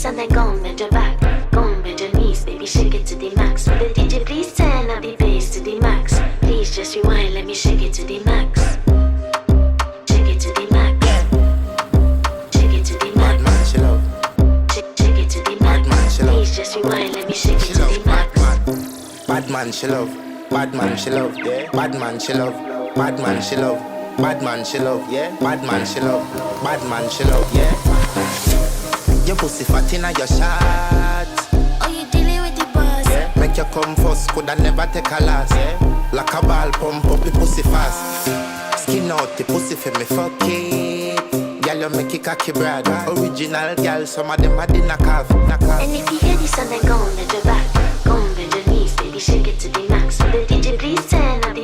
this and then go and bend your back. Go and bend your knees, baby, shake it to the max. Will the DJ please turn up the bass to the max? Please just rewind, let me shake it to the max. Shake it to the max. Shake it to the max. Bad man, she love. Shake it to the max. Please just rewind, let me shake it to the max. Bad man, she love. Bad man, she love. Yeah. Bad man, she love. Bad man, she love. Bad man, she love. Yeah. Bad man, she love. Bad man, she love. Yeah. Your pussy fat inna your shot. Oh, you dealing with the boss? Yeah. Make you come first, coulda never take a last. Yeah. Like a ball pump up the pussy fast. Skin out the pussy for me fuck it. Girl, you make it cocky brad. Original girl, some of them are the knockoff. And if you hear this and then go and bend your back. Go and bend your knees, baby, shake it to the max. Will the DJ please turn up the